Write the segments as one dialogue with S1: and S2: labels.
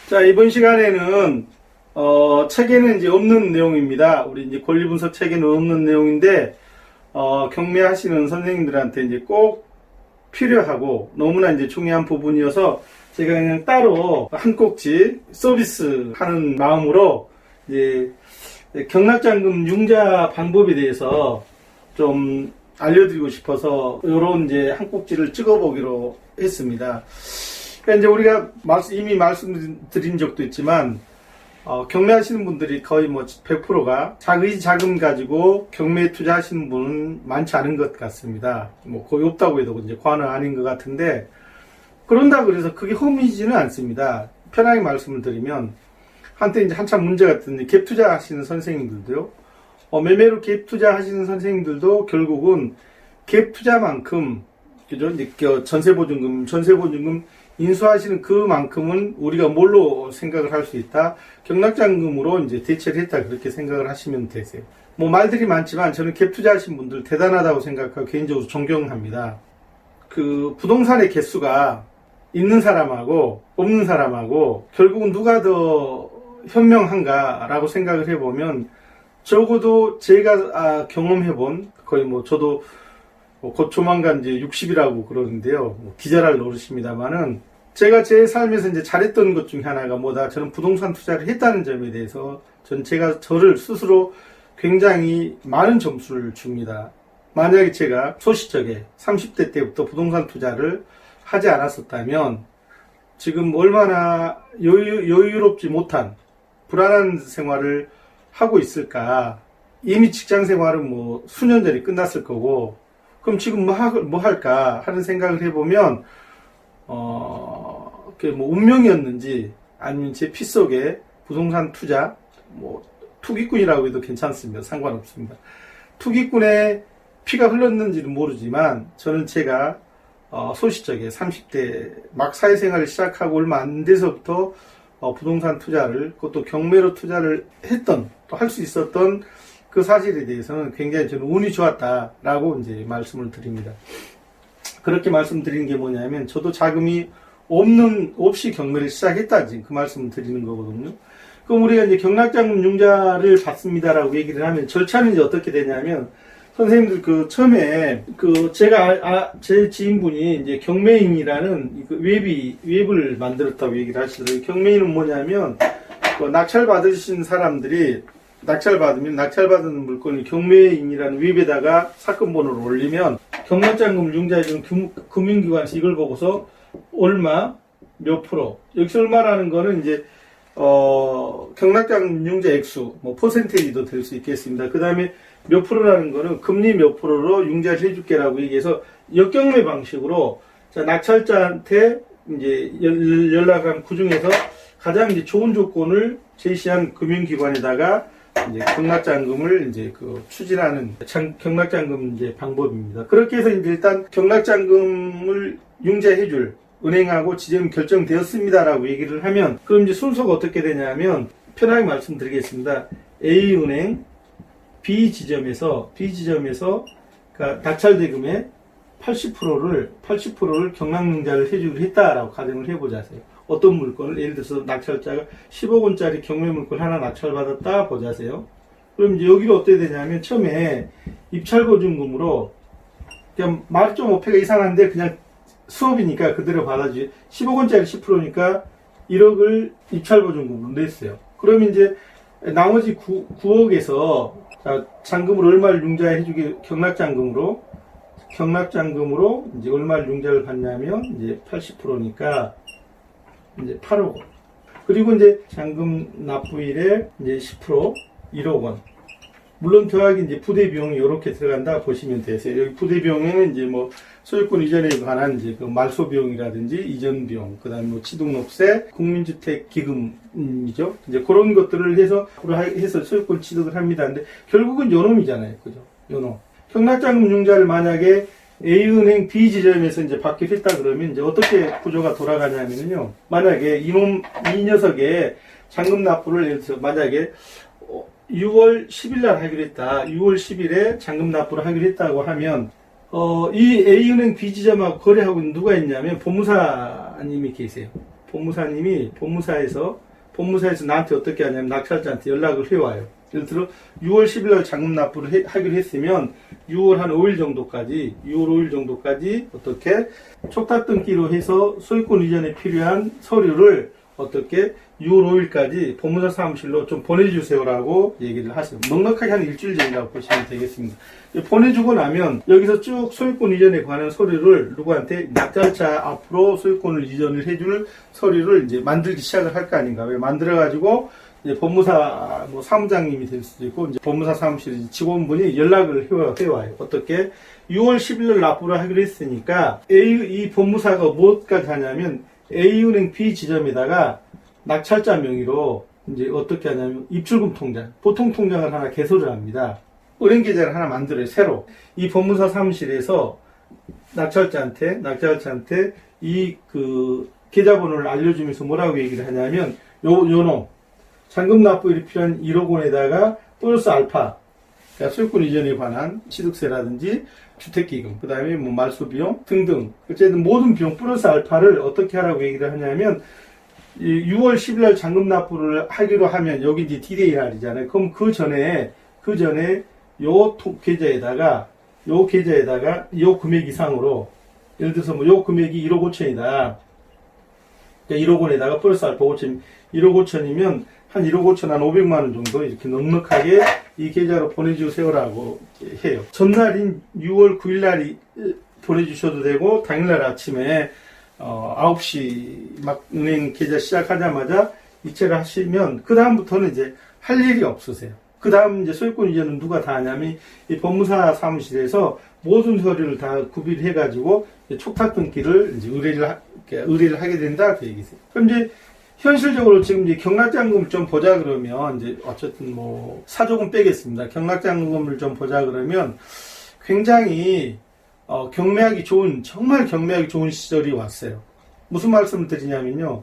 S1: 자, 이번 시간에는 책에는 이제 없는 내용입니다. 우리 이제 권리분석 책에는 없는 내용인데 경매하시는 선생님들한테 이제 꼭 필요하고 너무나 이제 중요한 부분이어서 제가 그냥 따로 한 꼭지 서비스 하는 마음으로 이제 경락잔금 융자 방법에 대해서 좀 알려드리고 싶어서 이런 이제 한 꼭지를 찍어보기로 했습니다. 그러니까 이제 우리가 이미 말씀드린 적도 있지만 경매하시는 분들이 거의 뭐 100%가 자기 자금 가지고 경매에 투자하시는 분은 많지 않은 것 같습니다. 뭐 거의 없다고 해도 이제 과언은 아닌 것 같은데, 그런다고 해서 그게 흠이지는 않습니다. 편하게 말씀을 드리면 한때 이제 한참 문제가 됐는데 갭 투자하시는 선생님들도요, 매매로 갭 투자하시는 선생님들도 결국은 갭 투자만큼, 그죠? 이제 전세보증금 인수하시는 그만큼은 우리가 뭘로 생각을 할 수 있다? 경락잔금으로 이제 대체를 했다. 그렇게 생각을 하시면 되세요. 뭐 말들이 많지만 저는 갭 투자하신 분들 대단하다고 생각하고 개인적으로 존경합니다. 그 부동산의 개수가 있는 사람하고 없는 사람하고 결국은 누가 더 현명한가라고 생각을 해보면, 적어도 제가 경험해본, 거의 뭐 저도 곧 조만간 이제 60이라고 그러는데요. 기절할 노릇입니다만은, 제가 제 삶에서 이제 잘했던 것 중에 하나가 뭐다? 저는 부동산 투자를 했다는 점에 대해서 제가 저를 스스로 굉장히 많은 점수를 줍니다. 만약에 제가 소시적에 30대 때부터 부동산 투자를 하지 않았었다면 지금 얼마나 여유롭지 못한 불안한 생활을 하고 있을까. 이미 직장 생활은 뭐 수년 전에 끝났을 거고, 그럼 지금 뭐 할까 하는 생각을 해보면, 그게 뭐 운명이었는지 아니면 제 피 속에 부동산 투자, 뭐 투기꾼이라고 해도 괜찮습니다. 상관없습니다. 투기꾼의 피가 흘렀는지는 모르지만 저는 제가 소시적에 30대 막 사회생활을 시작하고 얼마 안 돼서부터 부동산 투자를, 그것도 경매로 투자를 했던, 또 할 수 있었던 그 사실에 대해서는 굉장히 저는 운이 좋았다라고 이제 말씀을 드립니다. 그렇게 말씀드리는 게 뭐냐면, 저도 자금이 없이 경매를 시작했다지 그 말씀을 드리는 거거든요. 그럼 우리가 이제 경락잔금 융자를 받습니다라고 얘기를 하면 절차는 이제 어떻게 되냐면, 선생님들 처음에 제 지인분이 이제 경매인이라는 웹을 만들었다고 얘기를 하시더라고요. 경매인은 뭐냐면, 낙찰 받으신 사람들이 낙찰받은 물건을 경매인이라는 웹에다가 사건 번호를 올리면 경락잔금 융자해주는 금융기관에서 이걸 보고서 얼마, 몇 프로, 여기서 얼마라는 거는 이제 경락잔금 융자 액수, 뭐 퍼센테이지도 될 수 있겠습니다. 그 다음에 몇 프로라는 거는 금리 몇 프로로 융자를 해줄게라고 얘기해서 역경매 방식으로, 자, 낙찰자한테 이제 연락한 그 중에서 가장 이제 좋은 조건을 제시한 금융기관에다가 이제 경락잔금을 이제 추진하는 경락잔금 이제 방법입니다. 그렇게 해서 이제 일단 경락잔금을 융자해줄 은행하고 지점 결정되었습니다라고 얘기를 하면, 그럼 이제 순서가 어떻게 되냐면, 편하게 말씀드리겠습니다. A은행 B 지점에서 그러니까 낙찰대금의 80%를 경락융자를 해주기로 했다라고 가정을 해보자세요. 어떤 물건을, 예를 들어서 낙찰자가 10억 원짜리 경매 물건 하나 낙찰받았다 보자세요. 그럼 이제 여기로 어떻게 되냐면, 처음에 입찰보증금으로, 그냥 말이 좀 어폐가 이상한데 그냥 수업이니까 그대로 받아주지, 10억 원짜리 10%니까 1억을 입찰보증금으로 냈어요. 그러면 이제 나머지 9억에서 잔금을 얼마를 융자해주게, 경락잔금으로 이제 얼마를 융자를 받냐면 이제 80%니까 이제 8억 원. 그리고 이제 잔금 납부일에 이제 10% 1억 원. 물론 더하기 이제 부대 비용이 이렇게 들어간다 보시면 되세요. 여기 부대 비용에는 이제 뭐 소유권 이전에 관한 이제 그 말소 비용이라든지 이전 비용, 그다음에 뭐 취득록세, 국민주택 기금이죠. 이제 그런 것들을 해서 소유권 취득을 합니다. 근데 결국은 요놈이잖아요, 그죠? 요놈. 경락잔금 융자를 만약에 A은행 B 지점에서 이제 받기로 했다 그러면 이제 어떻게 구조가 돌아가냐면요. 만약에 이 녀석의 잔금 납부를, 예를 들어서 만약에 6월 10일 날 하기로 했다. 6월 10일에 잔금 납부를 하기로 했다고 하면, 이 A은행 B지점하고 거래하고 있는 누가 있냐면 법무사님이 계세요. 법무사님이 법무사에서 나한테 어떻게 하냐면 낙찰자한테 연락을 해와요. 예를 들어 6월 10일 날 잔금 납부를 하기로 했으면 6월 5일 정도까지 어떻게 촉탁 등기로 해서 소유권 이전에 필요한 서류를 어떻게 6월 5일까지 법무사 사무실로 좀 보내주세요라고 얘기를 하세요. 넉넉하게 한 일주일 전이라고 보시면 되겠습니다. 보내주고 나면 여기서 쭉 소유권 이전에 관한 서류를 누구한테 낙찰자 앞으로 소유권을 이전을 해줄 서류를 이제 만들기 시작을 할 거 아닌가. 왜 만들어가지고 이제 법무사 사무장님이 될 수도 있고 이제 법무사 사무실 직원분이 연락을 해와요. 어떻게 6월 10일 납부를 하기로 했으니까 이 법무사가 뭐까지 하냐면 A은행 B 지점에다가 낙찰자 명의로 이제 어떻게 하냐면 입출금 통장, 보통 통장을 하나 개설을 합니다. 은행 계좌를 하나 만들어요, 새로. 이 법무사 사무실에서 낙찰자한테 이 계좌번호를 알려주면서 뭐라고 얘기를 하냐면 요놈 잔금 납부일이 필요한 1억 원에다가 플러스 알파, 그러니까 소유권 이전에 관한 취득세라든지 주택기금, 그 다음에 뭐 말소비용 등등, 어쨌든 모든 비용 플러스 알파를 어떻게 하라고 얘기를 하냐면 6월 10일 날 잔금 납부를 하기로 하면 여기 이제 D-Day 날이잖아요. 그럼 그 전에 요 계좌에다가 요 금액 이상으로, 예를 들어서 뭐 요 금액이 1억 5천이다. 그러니까 1억 원에다가 플러스 알파 5천, 1억 5천이면 한 1억 5천 한 500만 원 정도 이렇게 넉넉하게 이 계좌로 보내주세요라고 해요. 전날인 6월 9일 날이 보내주셔도 되고, 당일날 아침에 9시 막 은행 계좌 시작하자마자 이체를 하시면 그 다음부터는 이제 할 일이 없으세요. 그 다음 이제 소유권 이전은 누가 다 하냐면 이 법무사 사무실에서 모든 서류를 다 구비해가지고 촉탁 등기를 이제 의뢰를 하게 된다 그 얘기세요. 그럼 이제 현실적으로 지금 이제 경락잔금을 좀 보자 그러면 이제 어쨌든 뭐 사조금 빼겠습니다. 경락잔금을 좀 보자 그러면 굉장히 정말 경매하기 좋은 시절이 왔어요. 무슨 말씀을 드리냐면요.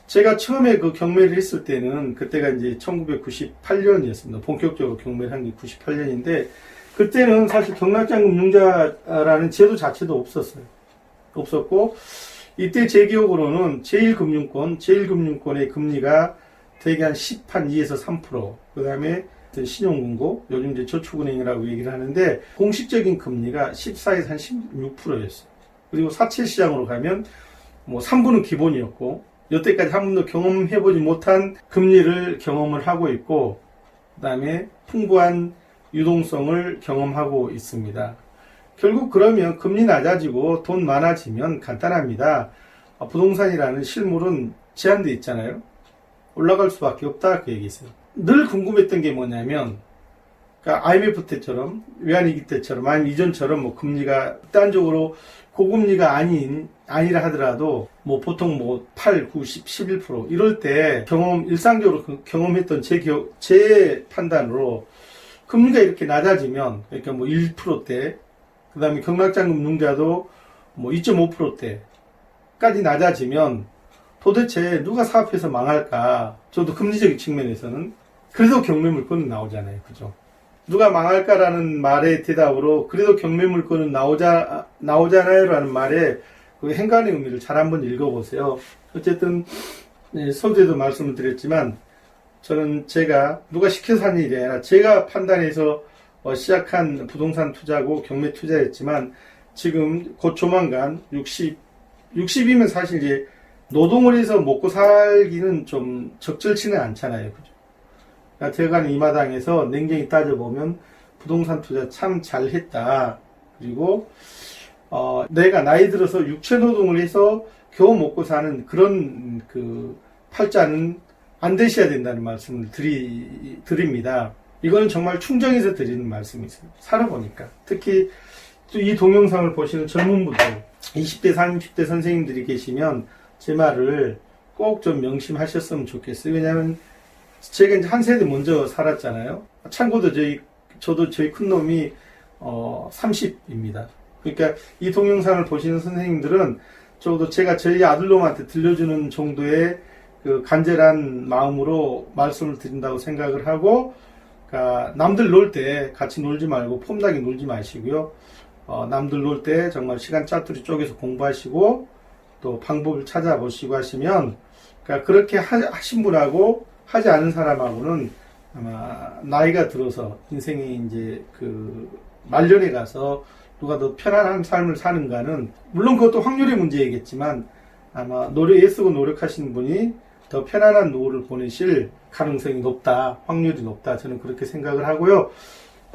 S1: 제가 처음에 그 경매를 했을 때는 그때가 이제 1998년이었습니다. 본격적으로 경매를 한 게 98년인데 그때는 사실 경락잔금 융자라는 제도 자체도 없었고 이때 제 기억으로는 제1금융권의 금리가 대개 한 2에서 3%, 그 다음에 신용금고, 요즘 이제 저축은행이라고 얘기를 하는데, 공식적인 금리가 14에서 한 16%였어요. 그리고 사채 시장으로 가면, 뭐 3분은 기본이었고, 여태까지 한 번도 경험해보지 못한 금리를 경험을 하고 있고, 그 다음에 풍부한 유동성을 경험하고 있습니다. 결국 그러면 금리 낮아지고 돈 많아지면 간단합니다. 부동산이라는 실물은 제한되어 있잖아요. 올라갈 수밖에 없다 그 얘기세요. 늘 궁금했던 게 뭐냐면, 그러니까 IMF 때처럼, 외환위기 때처럼, 아니면 이전처럼 뭐 금리가 극단적으로 고금리가 아니라 하더라도 뭐 보통 뭐 8, 9, 10, 11% 이럴 때 일상적으로 경험했던 제 판단으로 금리가 이렇게 낮아지면, 그러니까 뭐 1%대, 그 다음에 경락잔금 융자도 뭐 2.5%대까지 낮아지면 도대체 누가 사업해서 망할까? 저도 금리적인 측면에서는. 그래도 경매물건은 나오잖아요. 그죠? 누가 망할까라는 말의 대답으로 그래도 경매물건은 나오잖아요 라는 말에 그 행간의 의미를 잘 한번 읽어보세요. 어쨌든 서두에도 말씀을 드렸지만 저는 제가 누가 시켜서 한 일이 아니라 제가 판단해서 시작한 부동산 투자고 경매 투자였지만 지금 곧 조만간 60이면 사실 이제 노동을 해서 먹고 살기는 좀 적절치는 않잖아요. 그죠? 그러니까 제가 이 마당에서 냉정히 따져보면 부동산 투자 참 잘했다. 그리고 내가 나이 들어서 육체 노동을 해서 겨우 먹고 사는 그런 그 팔자는 안 되셔야 된다는 말씀을 드립니다. 이거는 정말 충정해서 드리는 말씀이세요. 살아보니까. 특히 또 이 동영상을 보시는 젊은 분들, 20대, 30대 선생님들이 계시면 제 말을 꼭 좀 명심하셨으면 좋겠어요. 왜냐하면 제가 이제 한 세대 먼저 살았잖아요. 참고로 저도 저희 큰 놈이 30입니다. 그러니까 이 동영상을 보시는 선생님들은 적어도 제가 저희 아들놈한테 들려주는 정도의 그 간절한 마음으로 말씀을 드린다고 생각을 하고, 그러니까 남들 놀 때 같이 놀지 말고 폼나게 놀지 마시고요. 남들 놀 때 정말 시간 짜투리 쪼개서 공부하시고 또 방법을 찾아보시고 하시면 그러니까 그렇게 하신 분하고 하지 않은 사람하고는 아마 나이가 들어서 인생이 이제 그 말년에 가서 누가 더 편안한 삶을 사는가는 물론 그것도 확률의 문제이겠지만 아마 애쓰고 노력하시는 분이 더 편안한 노후를 보내실 가능성이 높다, 확률이 높다, 저는 그렇게 생각을 하고요.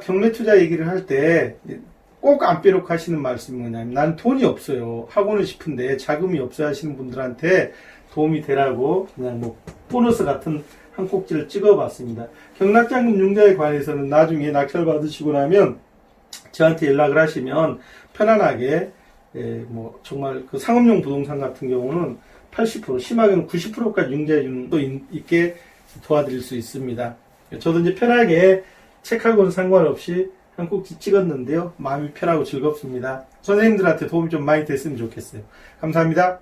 S1: 경매 투자 얘기를 할 때 꼭 안 빼놓고 하시는 말씀이 뭐냐면 난 돈이 없어요, 하고는 싶은데 자금이 없어야 하시는 분들한테 도움이 되라고 그냥 뭐 보너스 같은 한 꼭지를 찍어봤습니다. 경락장금 융자에 관해서는 나중에 낙찰 받으시고 나면 저한테 연락을 하시면 편안하게 뭐 정말 그 상업용 부동산 같은 경우는 80% 심하게는 90%까지 융자율도 있게 도와드릴 수 있습니다. 저도 이제 편하게 책하고는 상관없이 한 꼭지 찍었는데요. 마음이 편하고 즐겁습니다. 선생님들한테 도움이 좀 많이 됐으면 좋겠어요. 감사합니다.